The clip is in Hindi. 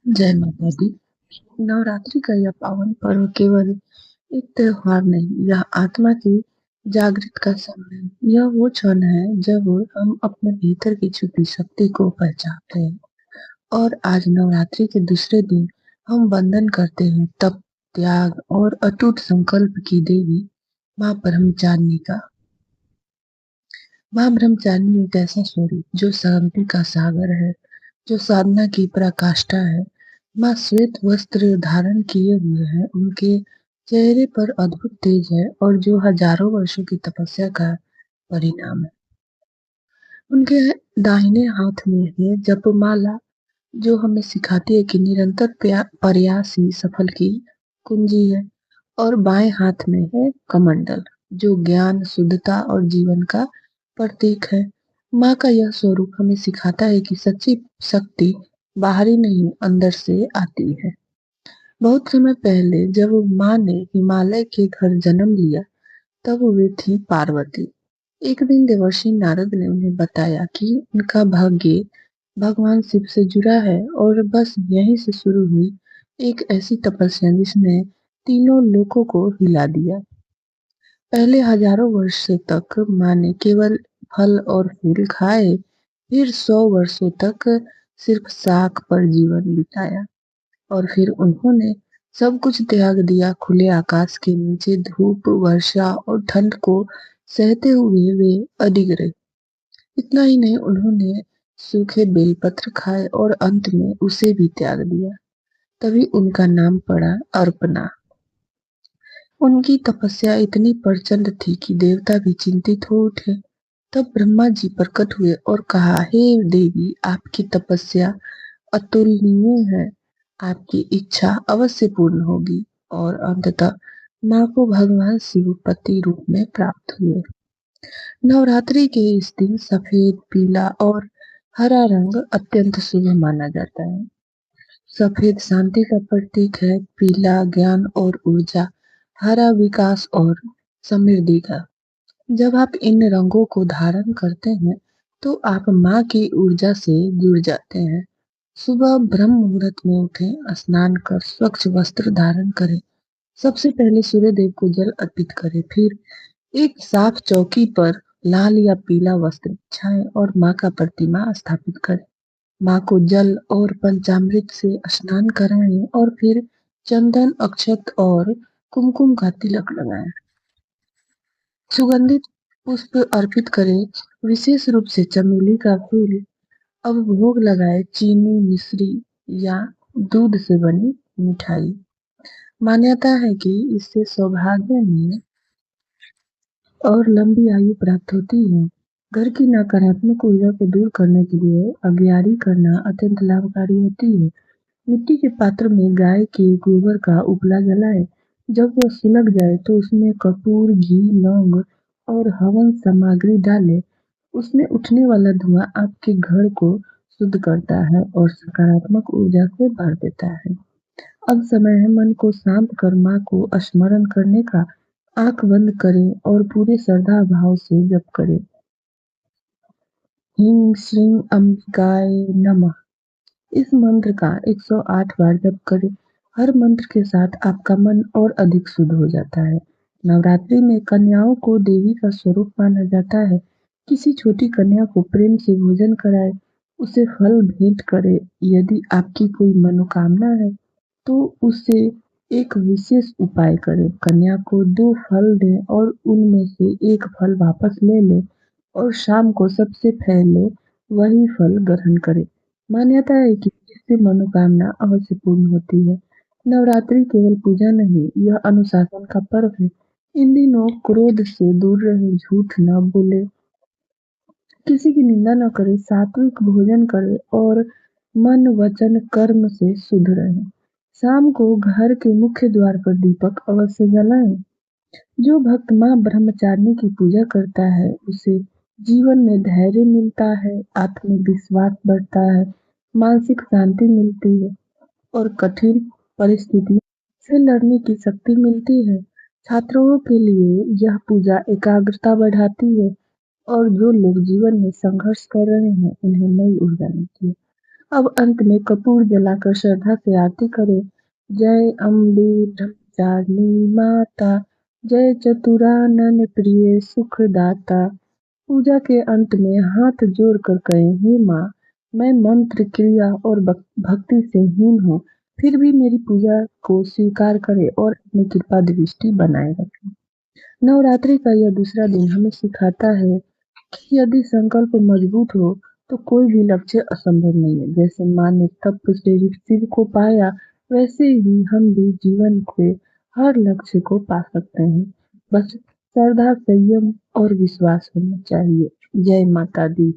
जय माता दी। नवरात्रि का यह पावन पर्व केवल एक त्योहार नहीं, यह आत्मा की जागृत का समय है। यह वो क्षण है जब हम अपने भीतर की छुपी शक्ति को पहचानते हैं। और आज नवरात्रि के दूसरे दिन हम वंदन करते हैं तप, त्याग और अटूट संकल्प की देवी माँ ब्रह्मचारिणी का। माँ ब्रह्मचारिणी एक ऐसा स्वरूप जो शांति का सागर है, जो साधना की पराकाष्ठा है। माँ श्वेत वस्त्र धारण किए हुए हैं, उनके चेहरे पर अद्भुत तेज है और जो हजारों वर्षों की तपस्या का परिणाम है। उनके दाहिने हाथ में है जपमाला, जो हमें सिखाती है कि निरंतर प्रयास ही सफल की कुंजी है। और बाएं हाथ में है कमंडल, जो ज्ञान, शुद्धता और जीवन का प्रतीक है। माँ का यह स्वरूप हमें सिखाता है कि सच्ची शक्ति बाहरी नहीं, अंदर से आती है। बहुत समय पहले जब माँ ने हिमालय के घर जन्म लिया, तब वे थी पार्वती। एक दिन देवर्षि नारद ने उन्हें बताया कि उनका भाग्य भगवान शिव से जुड़ा है, और बस यहीं से शुरू हुई एक ऐसी तपस्या जिसने तीनों लोकों को हिला दिया। पहले हजारों वर्ष तक माँ ने केवल फल और फूल खाए, फिर 100 वर्षों तक सिर्फ शाक पर जीवन बिताया, और फिर उन्होंने सब कुछ त्याग दिया। खुले आकाश के नीचे धूप, वर्षा और ठंड को सहते हुए वे अडिग रहे। इतना ही नहीं, उन्होंने सूखे बेलपत्र खाए और अंत में उसे भी त्याग दिया। तभी उनका नाम पड़ा अर्पणा। उनकी तपस्या इतनी प्रचंड थी कि देवता भी चिंतित हो उठे। तब ब्रह्मा जी प्रकट हुए और कहा, हे देवी, आपकी तपस्या अतुलनीय है, आपकी इच्छा अवश्य पूर्ण होगी। और अंततः माँ को भगवान शिव पति रूप में प्राप्त हुए। नवरात्रि के इस दिन सफेद, पीला और हरा रंग अत्यंत शुभ माना जाता है। सफेद शांति का प्रतीक है, पीला ज्ञान और ऊर्जा, हरा विकास और समृद्धि का। जब आप इन रंगों को धारण करते हैं, तो आप माँ की ऊर्जा से जुड़ जाते हैं। सुबह ब्रह्म मुहूर्त में उठें, स्नान कर स्वच्छ वस्त्र धारण करें। सबसे पहले सूर्य देव को जल अर्पित करें, फिर एक साफ चौकी पर लाल या पीला वस्त्र बिछाएं और माँ का प्रतिमा स्थापित करें। माँ को जल और पंचामृत से स्नान कराएं और फिर चंदन, अक्षत और कुमकुम का तिलक लगाएं। सुगंधित पुष्प अर्पित करें, विशेष रूप से चमेली का फूल। अब भोग लगाए चीनी, मिश्री या दूध से बनी मिठाई। मान्यता है कि इससे सौभाग्य में और लंबी आयु प्राप्त होती है। घर की नकारात्मक ऊर्जा को दूर करने के लिए अग्यारी करना अत्यंत लाभकारी होती है। मिट्टी के पात्र में गाय के गोबर का उपला जलाएं। जब वह सुलग जाए तो उसमें कपूर, घी, लौंग और हवन सामग्री डालें। उसमें उठने वाला धुआं आपके घर को शुद्ध करता है और सकारात्मक ऊर्जा से भर देता है। अब समय है मन को शांत कर माँ को स्मरण करने का। आंख बंद करें और पूरे श्रद्धा भाव से जप करें। ह्रीं श्रीं अंबिकाय नमः। इस मंत्र का 108 बार जप करें। हर मंत्र के साथ आपका मन और अधिक शुद्ध हो जाता है। नवरात्रि में कन्याओं को देवी का स्वरूप माना जाता है। किसी छोटी कन्या को प्रेम से भोजन कराएं, उसे फल भेंट करें। यदि आपकी कोई मनोकामना है, तो उसे एक विशेष उपाय करें। कन्या को 2 फल दें और उनमें से एक फल वापस ले लें, और शाम को सबसे पहले वही फल ग्रहण करें। मान्यता है कि इससे मनोकामना अवश्य पूर्ण होती है। नवरात्रि केवल पूजा नहीं, यह अनुशासन का पर्व है। इन दिनों क्रोध से दूर रहें, झूठ न बोले, किसी की निंदा न करें, सात्विक भोजन करें और मन, वचन, कर्म से शुद्ध रहें। शाम को घर के मुख्य द्वार पर दीपक अवश्य जलाएं। जो भक्त माँ ब्रह्मचारिणी की पूजा करता है, उसे जीवन में धैर्य मिलता है, आत्मविश्वास बढ़ता है, मानसिक शांति मिलती है और कठिन परिस्थितियों से लड़ने की शक्ति मिलती है। छात्रों के लिए यह पूजा एकाग्रता बढ़ाती है, और जो लोग जीवन में संघर्ष कर रहे हैं, उन्हें नई ऊर्जा मिलती है। अब अंत में कपूर जलाकर श्रद्धा से आरती करें। जय अम्बे ब्रह्मचारिणी माता, जय चतुरानन प्रिय सुखदाता। पूजा के अंत में हाथ जोड़कर कहें, हे माँ, मैं मंत्र, क्रिया और भक्ति से हीन हूँ, फिर भी मेरी पूजा को स्वीकार करें और अपनी कृपा दृष्टि बनाए रखें। नवरात्रि का यह दूसरा दिन हमें सिखाता है कि यदि संकल्प मजबूत हो तो कोई भी लक्ष्य असंभव नहीं है। जैसे माँ ने तप से शिव को पाया, वैसे ही हम भी जीवन के हर लक्ष्य को पा सकते हैं। बस श्रद्धा, संयम और विश्वास होना चाहिए। जय माता दी।